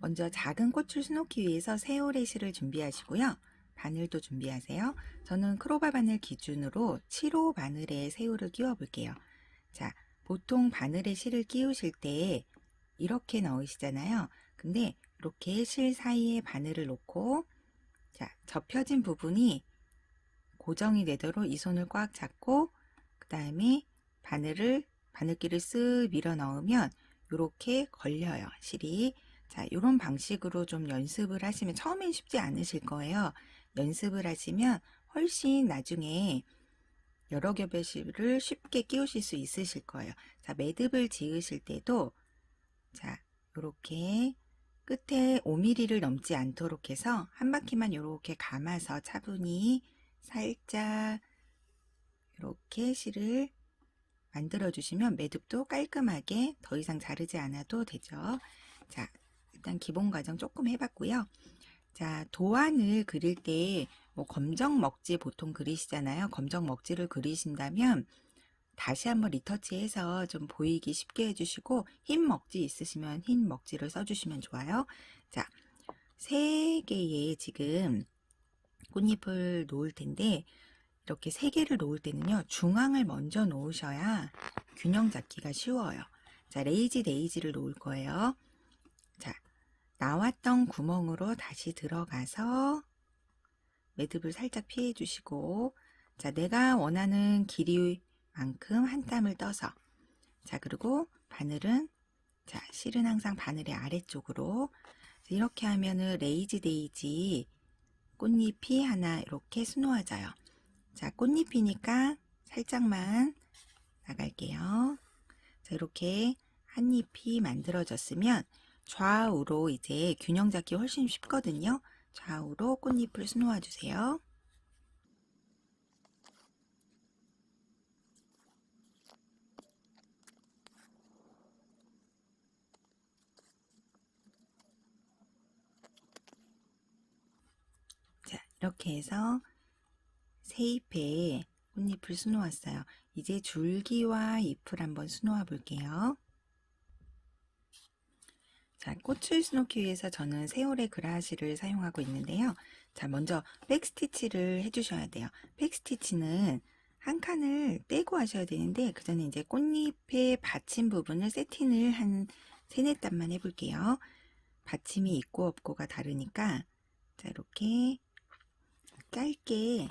먼저 작은 꽃을 수놓기 위해서 세올의 실을 준비하시고요. 바늘도 준비하세요. 저는 크로바 바늘 기준으로 7호 바늘에 새우를 끼워 볼게요. 자, 보통 바늘에 실을 끼우실 때 이렇게 넣으시잖아요. 근데 이렇게 실 사이에 바늘을 놓고, 자, 접혀진 부분이 고정이 되도록 이 손을 꽉 잡고, 그 다음에 바늘끼를 쓱 밀어 넣으면 이렇게 걸려요, 실이. 자, 이런 방식으로 좀 연습을 하시면, 처음엔 쉽지 않으실 거예요. 연습을 하시면 훨씬 나중에 여러 겹의 실을 쉽게 끼우실 수 있으실 거예요. 자, 매듭을 지으실 때도, 자, 이렇게 끝에 5mm를 넘지 않도록 해서 한 바퀴만 이렇게 감아서 차분히 살짝 이렇게 실을 만들어 주시면 매듭도 깔끔하게 더 이상 자르지 않아도 되죠. 자, 일단 기본 과정 조금 해봤고요. 자, 도안을 그릴 때 뭐 검정 먹지 보통 그리시잖아요. 검정 먹지를 그리신다면 다시 한번 리터치해서 좀 보이기 쉽게 해주시고, 흰 먹지 있으시면 흰 먹지를 써주시면 좋아요. 자, 3개의 지금 꽃잎을 놓을 텐데, 이렇게 3개를 놓을 때는요, 중앙을 먼저 놓으셔야 균형 잡기가 쉬워요. 자, 레이지 데이지를 놓을 거예요. 자, 나왔던 구멍으로 다시 들어가서 매듭을 살짝 피해 주시고, 자, 내가 원하는 길이만큼 한 땀을 떠서, 자, 그리고 바늘은, 자, 실은 항상 바늘의 아래쪽으로, 이렇게 하면은 레이지 데이지 꽃잎이 하나 이렇게 수놓아져요. 자, 꽃잎이니까 살짝만 나갈게요. 자, 이렇게 한 잎이 만들어졌으면 좌우로 이제 균형 잡기 훨씬 쉽거든요. 좌우로 꽃잎을 수놓아 주세요. 자, 이렇게 해서 세 잎에 꽃잎을 수놓았어요. 이제 줄기와 잎을 한번 수놓아 볼게요. 자, 꽃을 수놓기 위해서 저는 세올의 그라시를 사용하고 있는데요. 자, 먼저 백스티치를 해주셔야 돼요. 백스티치는 한 칸을 떼고 하셔야 되는데, 그 전에 이제 꽃잎의 받침 부분을 세팅을 한 3, 4단만 해볼게요. 받침이 있고 없고가 다르니까, 자, 이렇게 짧게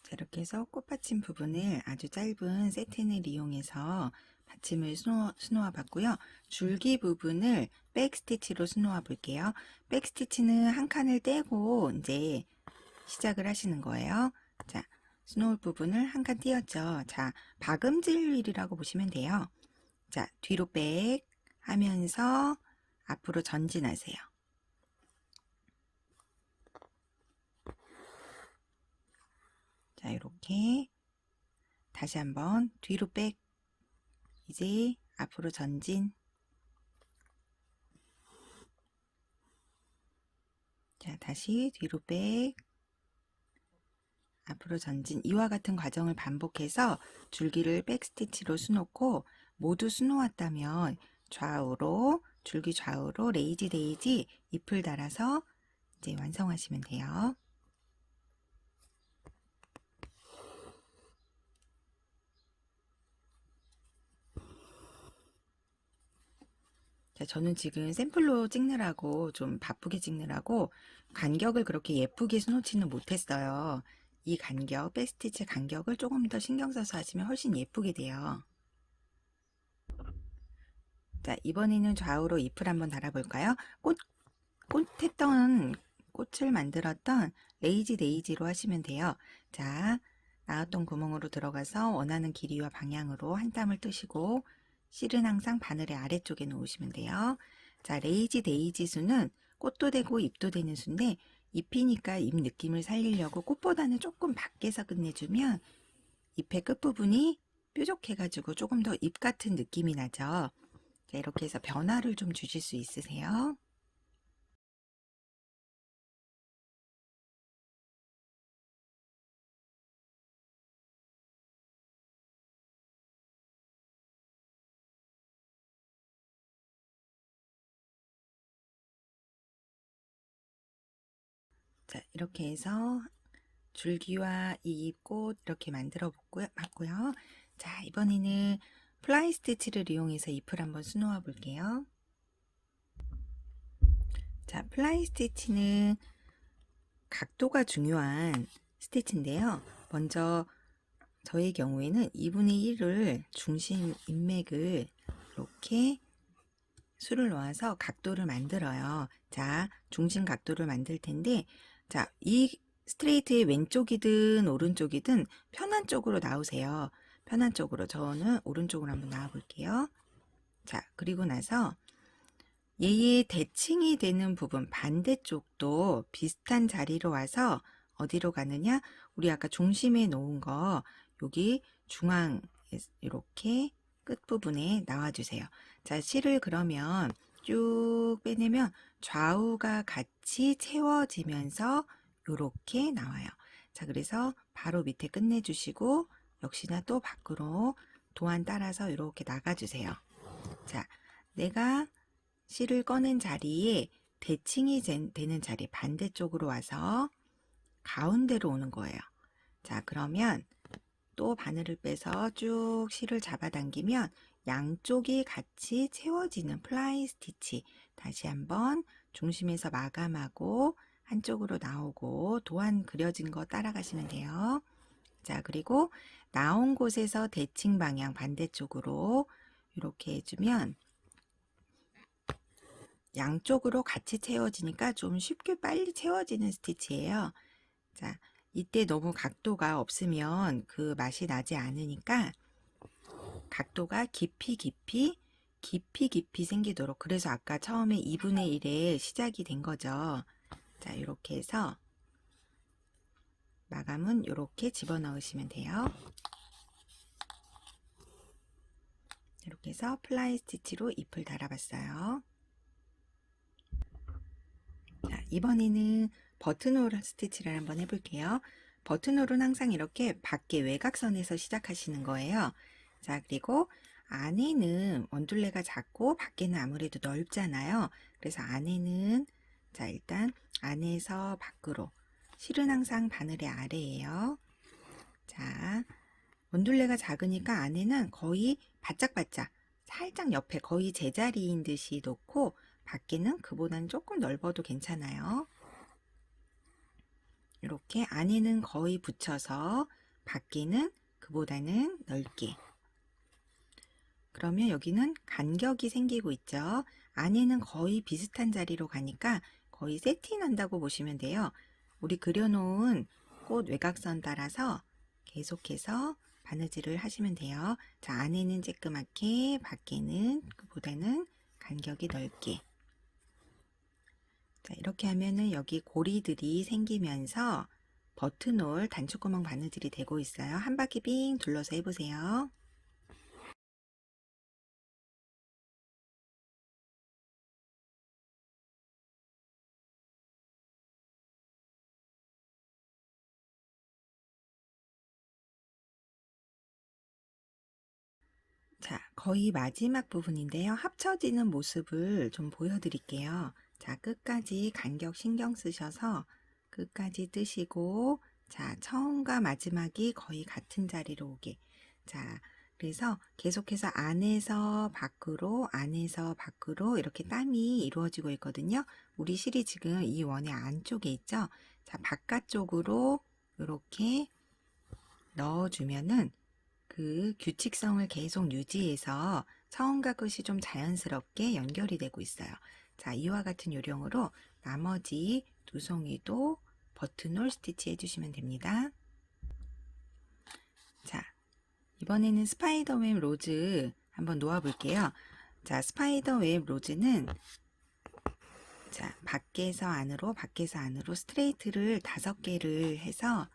자, 이렇게 해서 꽃받침 부분을 아주 짧은 세틴을 이용해서 받침을 수놓아 봤고요. 줄기 부분을 백스티치로 수놓아 볼게요. 백스티치는 한 칸을 떼고 이제 시작을 하시는 거예요. 자, 수놓을 부분을 한 칸 띄었죠. 자, 박음질이라고 보시면 돼요. 자, 뒤로 백 하면서 앞으로 전진하세요. 자, 이렇게 다시 한번 뒤로 백, 이제 앞으로 전진. 자, 다시 뒤로 백, 앞으로 전진. 이와 같은 과정을 반복해서 줄기를 백스티치로 수놓고, 모두 수놓았다면 좌우로, 줄기 좌우로 레이지 데이지 잎을 달아서 이제 완성하시면 돼요. 자, 저는 지금 샘플로 찍느라고, 좀 바쁘게 찍느라고 간격을 그렇게 예쁘게 수놓지는 못했어요. 이 간격, 백스티치 간격을 조금 더 신경 써서 하시면 훨씬 예쁘게 돼요. 자, 이번에는 좌우로 잎을 한번 달아볼까요? 꽃을 만들었던 레이지 데이지로 하시면 돼요. 자, 나왔던 구멍으로 들어가서 원하는 길이와 방향으로 한 땀을 뜨시고, 실은 항상 바늘의 아래쪽에 놓으시면 돼요. 자, 레이지 데이지 수는 꽃도 되고 잎도 되는 수인데, 잎이니까 잎 느낌을 살리려고 꽃보다는 조금 밖에서 끝내주면 잎의 끝부분이 뾰족해가지고 조금 더 잎 같은 느낌이 나죠. 자, 이렇게 해서 변화를 좀 주실 수 있으세요. 자, 이렇게 해서 줄기와 이 잎꽃 이렇게 만들어 봤고요. 자, 이번에는 플라이 스티치를 이용해서 잎을 한번 수놓아 볼게요. 자, 플라이 스티치는 각도가 중요한 스티치인데요. 먼저 저의 경우에는 2분의 1을 중심 인맥을 이렇게 수를 놓아서 각도를 만들어요. 자, 중심 각도를 만들 텐데, 자, 이 스트레이트의 왼쪽이든 오른쪽이든 편한 쪽으로 나오세요. 편한 쪽으로. 저는 오른쪽으로 한번 나와 볼게요. 자, 그리고 나서 얘의 대칭이 되는 부분 반대쪽도 비슷한 자리로 와서 어디로 가느냐? 우리 아까 중심에 놓은 거 여기 중앙 이렇게 끝부분에 나와주세요. 자, 실을 그러면 쭉 빼내면 좌우가 같이 채워지면서 이렇게 나와요. 자, 그래서 바로 밑에 끝내주시고 역시나 또 밖으로 도안 따라서 이렇게 나가주세요. 자, 내가 실을 꺼낸 자리에 대칭이 되는 자리 반대쪽으로 와서 가운데로 오는 거예요. 자, 그러면 또 바늘을 빼서 쭉 실을 잡아당기면 양쪽이 같이 채워지는 플라이 스티치. 다시 한번 중심에서 마감하고 한쪽으로 나오고 도안 그려진 거 따라가시면 돼요. 자, 그리고 나온 곳에서 대칭 방향 반대쪽으로 이렇게 해주면 양쪽으로 같이 채워지니까 좀 쉽게 빨리 채워지는 스티치예요. 자, 이때 너무 각도가 없으면 그 맛이 나지 않으니까 각도가 깊이 생기도록, 그래서 아까 처음에 2분의 1에 시작이 된 거죠. 자, 이렇게 해서 마감은 이렇게 집어넣으시면 돼요. 이렇게 해서 플라이 스티치로 잎을 달아봤어요. 자, 이번에는 버튼홀 스티치를 한번 해볼게요. 버튼홀은 항상 이렇게 밖에 외곽선에서 시작하시는 거예요. 자, 그리고 안에는 원둘레가 작고 밖에는 아무래도 넓잖아요. 그래서 안에는 자, 일단 안에서 밖으로, 실은 항상 바늘의 아래예요. 자, 원둘레가 작으니까 안에는 거의 바짝바짝 살짝 옆에 거의 제자리인 듯이 놓고 밖에는 그보다는 조금 넓어도 괜찮아요. 이렇게 안에는 거의 붙여서 밖에는 그보다는 넓게. 그러면 여기는 간격이 생기고 있죠. 안에는 거의 비슷한 자리로 가니까 거의 세팅한다고 보시면 돼요. 우리 그려놓은 꽃 외곽선 따라서 계속해서 바느질을 하시면 돼요. 자, 안에는 쬐끄맣게, 밖에는 그보다는 간격이 넓게. 자, 이렇게 하면은 여기 고리들이 생기면서 버튼홀 단추구멍 바느질이 되고 있어요. 한 바퀴 빙 둘러서 해보세요. 자, 거의 마지막 부분인데요. 합쳐지는 모습을 좀 보여드릴게요. 자, 끝까지 간격 신경 쓰셔서 끝까지 뜨시고, 자, 처음과 마지막이 거의 같은 자리로 오게. 자, 그래서 계속해서 안에서 밖으로 이렇게 땀이 이루어지고 있거든요. 우리 실이 지금 이 원의 안쪽에 있죠. 자, 바깥쪽으로 이렇게 넣어주면은 그 규칙성을 계속 유지해서 처음과 끝이 좀 자연스럽게 연결이 되고 있어요. 자, 이와 같은 요령으로 나머지 두 송이도 버튼홀 스티치 해주시면 됩니다. 자, 이번에는 스파이더웹 로즈 한번 놓아 볼게요. 자, 스파이더웹 로즈는 자, 밖에서 안으로 스트레이트를 5개를 해서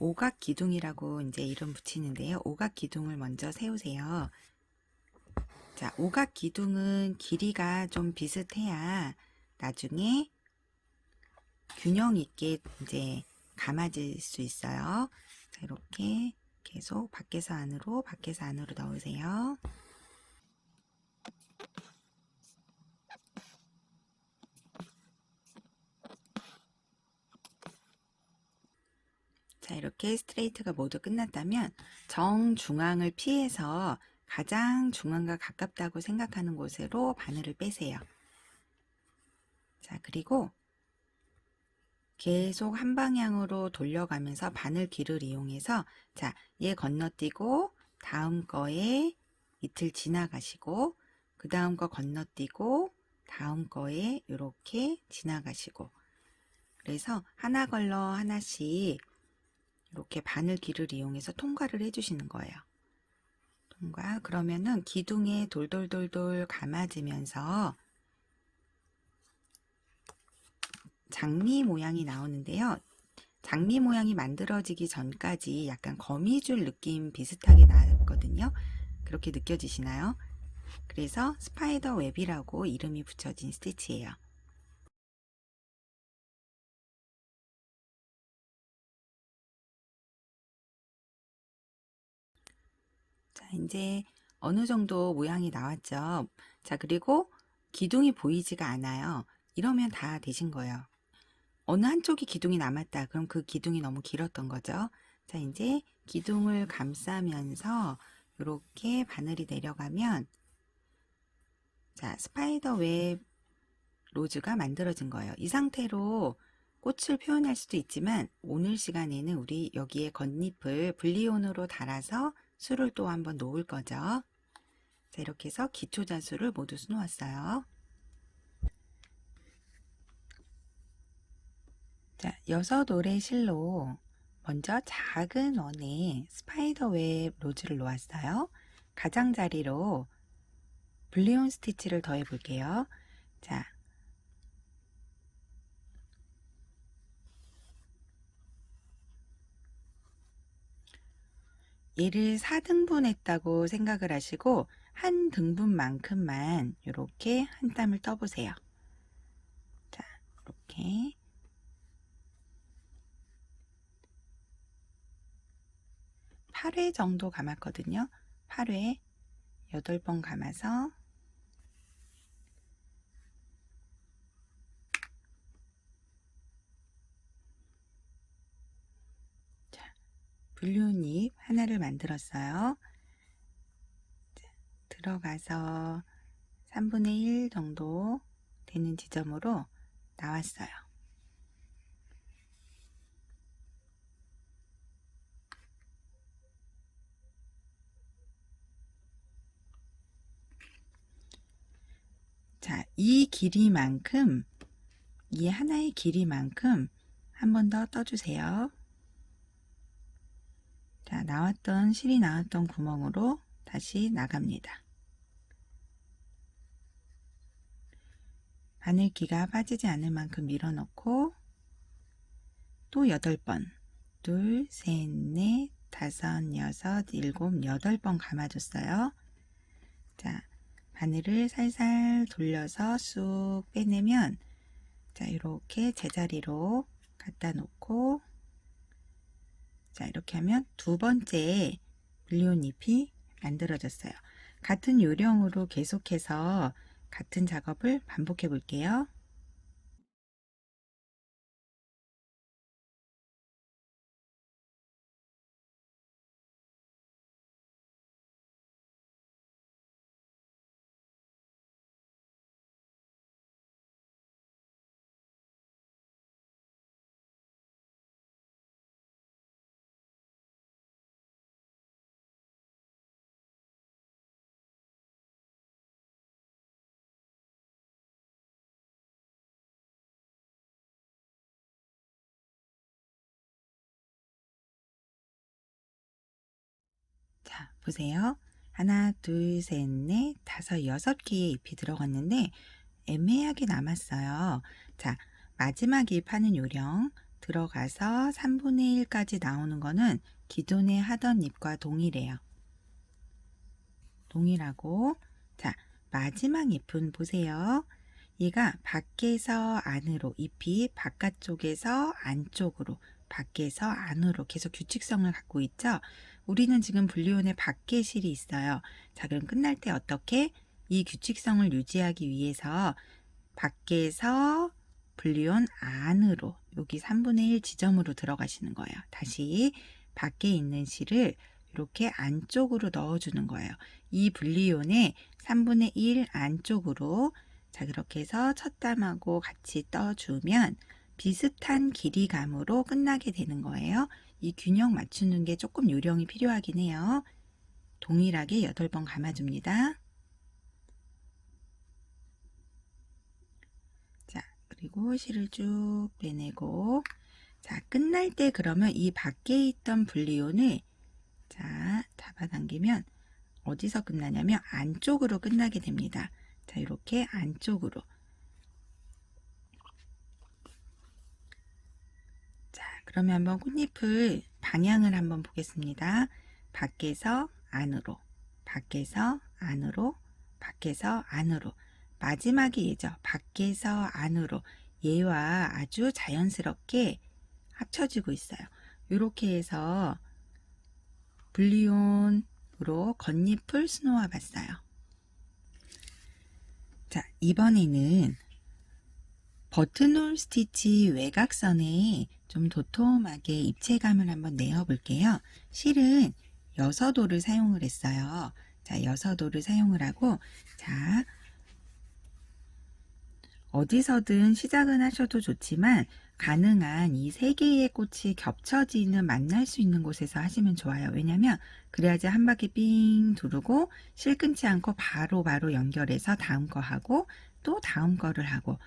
오각 기둥이라고 이제 이름 붙이는데요. 오각 기둥을 먼저 세우세요. 자, 오각 기둥은 길이가 좀 비슷해야 나중에 균형 있게 이제 감아질 수 있어요. 자, 이렇게 계속 밖에서 안으로 넣으세요. 자, 이렇게 스트레이트가 모두 끝났다면 정중앙을 피해서 가장 중앙과 가깝다고 생각하는 곳으로 바늘을 빼세요. 자, 그리고 계속 한 방향으로 돌려가면서 바늘귀를 이용해서, 자, 얘 건너뛰고 다음 거에 이틀 지나가시고, 그 다음 거 건너뛰고 다음 거에 이렇게 지나가시고, 그래서 하나 걸러 하나씩 이렇게 바늘귀를 이용해서 통과를 해주시는 거예요. 통과. 그러면은 기둥에 돌돌돌돌 감아지면서 장미 모양이 나오는데요. 장미 모양이 만들어지기 전까지 약간 거미줄 느낌 비슷하게 나왔거든요. 그렇게 느껴지시나요? 그래서 스파이더 웹이라고 이름이 붙여진 스티치예요. 자, 이제 어느 정도 모양이 나왔죠. 자, 그리고 기둥이 보이지가 않아요. 이러면 다 되신 거예요. 어느 한쪽이 기둥이 남았다. 그럼 그 기둥이 너무 길었던 거죠. 자, 이제 기둥을 감싸면서 이렇게 바늘이 내려가면, 자, 스파이더 웹 로즈가 만들어진 거예요. 이 상태로 꽃을 표현할 수도 있지만 오늘 시간에는 우리 여기에 겉잎을 블리온으로 달아서 수를 또 한번 놓을 거죠. 자, 이렇게 해서 기초 자수를 모두 수놓았어요. 자, 6올의 실로 먼저 작은 원에 스파이더 웹 로즈를 놓았어요. 가장자리로 블리온 스티치를 더해 볼게요. 자, 얘를 4등분 했다고 생각을 하시고 한 등분만큼만 이렇게 한 땀을 떠보세요. 자, 이렇게 8회 정도 감았거든요. 8회 8번 감아서, 자, 블루잎 하나를 만들었어요. 자, 들어가서 3분의 1 정도 되는 지점으로 나왔어요. 자, 이 길이만큼, 이 하나의 길이만큼 한 번 더 떠주세요. 자, 실이 나왔던 구멍으로 다시 나갑니다. 바늘기가 빠지지 않을 만큼 밀어넣고 또 8번, 둘, 셋, 넷, 다섯, 여섯, 일곱, 8번 감아줬어요. 자, 바늘을 살살 돌려서 쑥 빼내면, 자, 이렇게 제자리로 갖다 놓고, 자, 이렇게 하면 두 번째 블리온 잎이 만들어졌어요. 같은 요령으로 계속해서 같은 작업을 반복해 볼게요. 자, 보세요. 하나, 둘, 셋, 넷, 다섯, 6개의 잎이 들어갔는데 애매하게 남았어요. 자, 마지막 잎 하는 요령 들어가서 3분의 1까지 나오는 거는 기존에 하던 잎과 동일해요. 동일하고, 자, 마지막 잎은 보세요. 얘가 밖에서 안으로, 잎이 바깥쪽에서 안쪽으로, 밖에서 안으로 계속 규칙성을 갖고 있죠. 우리는 지금 블리온에 밖에 실이 있어요. 자, 그럼 끝날 때 어떻게? 이 규칙성을 유지하기 위해서 밖에서 블리온 안으로 여기 3분의 1 지점으로 들어가시는 거예요. 다시 밖에 있는 실을 이렇게 안쪽으로 넣어주는 거예요. 이 분리온의 3분의 1 안쪽으로. 자, 그렇게 해서 첫 담하고 같이 떠주면 비슷한 길이감으로 끝나게 되는 거예요. 이 균형 맞추는 게 조금 요령이 필요하긴 해요. 동일하게 8번 감아줍니다. 자, 그리고 실을 쭉 빼내고, 자, 끝날 때 그러면 이 밖에 있던 분리온을 자, 잡아당기면 어디서 끝나냐면 안쪽으로 끝나게 됩니다. 자, 이렇게 안쪽으로. 자, 그러면 한번 꽃잎을 방향을 한번 보겠습니다. 밖에서 안으로, 밖에서 안으로, 밖에서 안으로. 마지막이 얘죠. 밖에서 안으로. 얘와 아주 자연스럽게 합쳐지고 있어요. 이렇게 해서 분리온으로 겉잎을 수놓아 봤어요. 자, 이번에는 버튼홀 스티치 외곽선에 좀 도톰하게 입체감을 한번 내어 볼게요. 실은 6호를 사용을 했어요. 자, 6호를 사용을 하고, 자, 어디서든 시작은 하셔도 좋지만 가능한 이 3개의 꽃이 겹쳐지는 만날 수 있는 곳에서 하시면 좋아요. 왜냐면 그래야지 한 바퀴 삥 두르고 실 끊지 않고 바로 연결해서 다음 거 하고 또 다음 거를 하고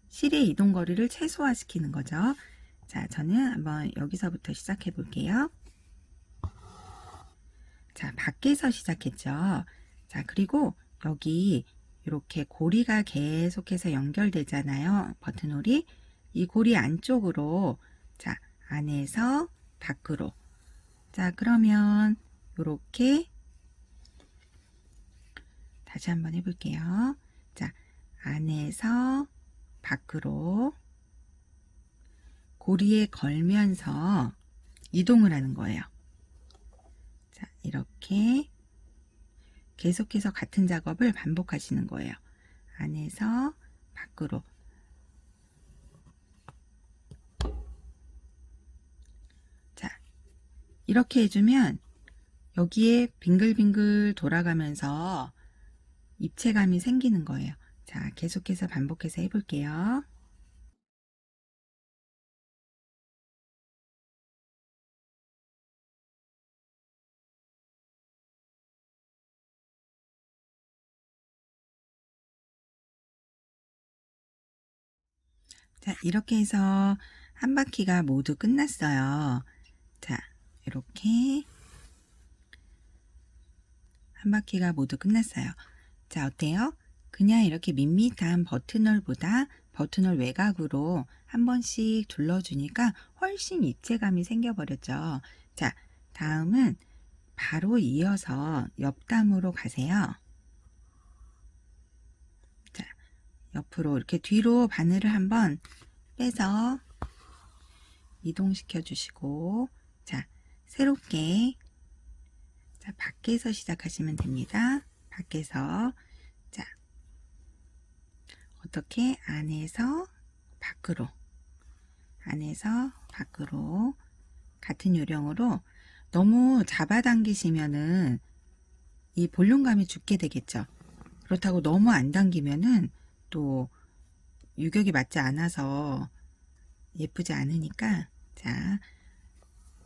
실의 이동 거리를 최소화시키는 거죠. 자, 저는 한번 여기서부터 시작해 볼게요. 자, 밖에서 시작했죠. 자, 그리고 여기 이렇게 고리가 계속해서 연결되잖아요. 버튼홀이. 이 고리 안쪽으로, 자, 안에서 밖으로. 자, 그러면 이렇게 다시 한번 해볼게요. 자, 안에서 밖으로 고리에 걸면서 이동을 하는 거예요. 자, 이렇게 계속해서 같은 작업을 반복하시는 거예요. 안에서 밖으로. 자, 이렇게 해주면 여기에 빙글빙글 돌아가면서 입체감이 생기는 거예요. 자, 계속해서 반복해서 해볼게요. 자, 이렇게 해서 한 바퀴가 모두 끝났어요. 자, 이렇게 한 바퀴가 모두 끝났어요. 자, 어때요? 그냥 이렇게 밋밋한 버튼홀보다 버튼홀 외곽으로 한 번씩 둘러주니까 훨씬 입체감이 생겨버렸죠. 자, 다음은 바로 이어서 옆담으로 가세요. 자, 옆으로 이렇게 뒤로 바늘을 한번 빼서 이동시켜 주시고, 자, 새롭게, 자, 밖에서 시작하시면 됩니다. 밖에서. 자, 어떻게 안에서 밖으로, 안에서 밖으로 같은 요령으로. 너무 잡아당기시면은 이 볼륨감이 죽게 되겠죠. 그렇다고 너무 안 당기면은 또 유격이 맞지 않아서 예쁘지 않으니까, 자,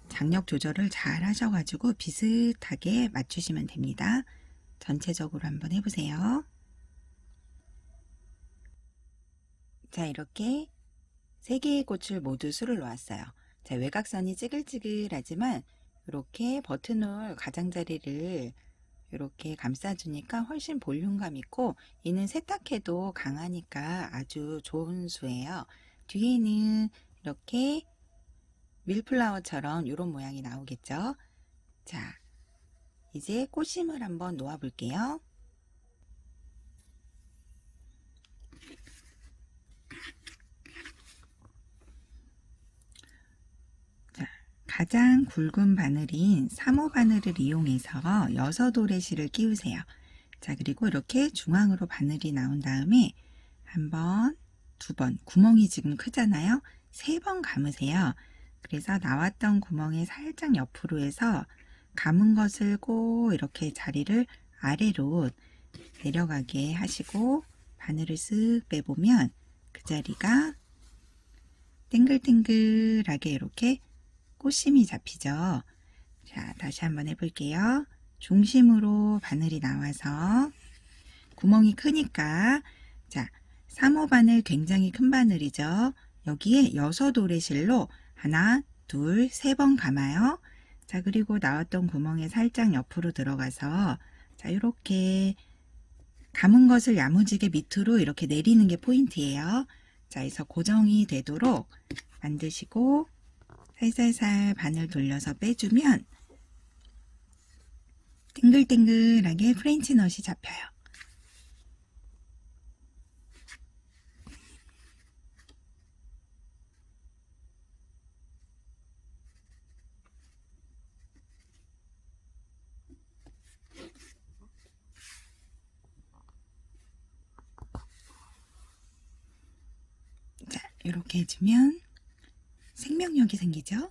장력 조절을 잘 하셔가지고 비슷하게 맞추시면 됩니다. 전체적으로 한번 해보세요. 자, 이렇게 3개의 꽃을 모두 수를 놓았어요. 자, 외곽선이 찌글찌글하지만 이렇게 버튼홀 가장자리를 이렇게 감싸주니까 훨씬 볼륨감 있고, 얘는 세탁해도 강하니까 아주 좋은 수예요. 뒤에는 이렇게 밀플라워처럼 이런 모양이 나오겠죠. 자, 이제 꽃심을 한번 놓아 볼게요. 자, 가장 굵은 바늘인 3호 바늘을 이용해서 6올의 실을 끼우세요. 자, 그리고 이렇게 중앙으로 바늘이 나온 다음에 한 번, 2번, 구멍이 지금 크잖아요. 3번 감으세요. 그래서 나왔던 구멍에 살짝 옆으로 해서 감은 것을 꼭 이렇게 자리를 아래로 내려가게 하시고 바늘을 쓱 빼보면 그 자리가 땡글땡글하게 이렇게 꽃심이 잡히죠. 자, 다시 한번 해볼게요. 중심으로 바늘이 나와서 구멍이 크니까 자, 3호 바늘 굉장히 큰 바늘이죠. 여기에 6오레실로 하나, 둘, 3번 감아요. 자, 그리고 나왔던 구멍에 살짝 옆으로 들어가서 자, 이렇게 감은 것을 야무지게 밑으로 이렇게 내리는 게 포인트예요. 자, 그래서 고정이 되도록 만드시고 살살살 바늘 돌려서 빼주면 땡글땡글하게 프렌치 넛이 잡혀요. 자, 이렇게 해주면 생명력이 생기죠.